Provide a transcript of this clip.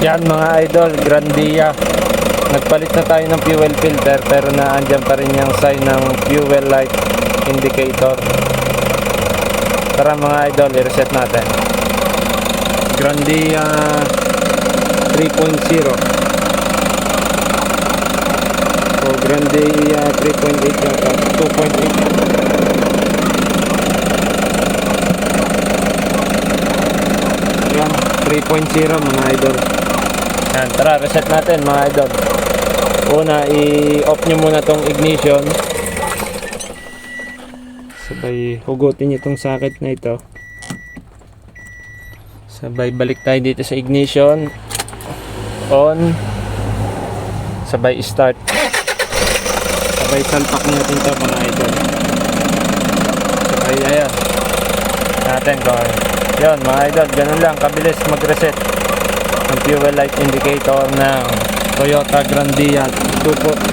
Yan mga idol, Grandia. Nagpalit na tayo ng fuel filter pero naandyan pa rin yung sign ng fuel light indicator. Tara mga idol, i-reset natin. Grandia 3.0. So Grandia 3.8 yata, 2.8. Yan, 3.0 mga idol. Yan, tara reset natin mga idol. Una, i-off nyo muna tong ignition. Sabay hugutin nyo tong socket na ito. Sabay balik tayo dito sa ignition. On. Sabay start. Sabay salpak natin ito mga idol. Sabay ayan natin kung yun mga idol, ganun lang kabilis mag-reset ang fuel light indicator ng Toyota Grandia 3.0.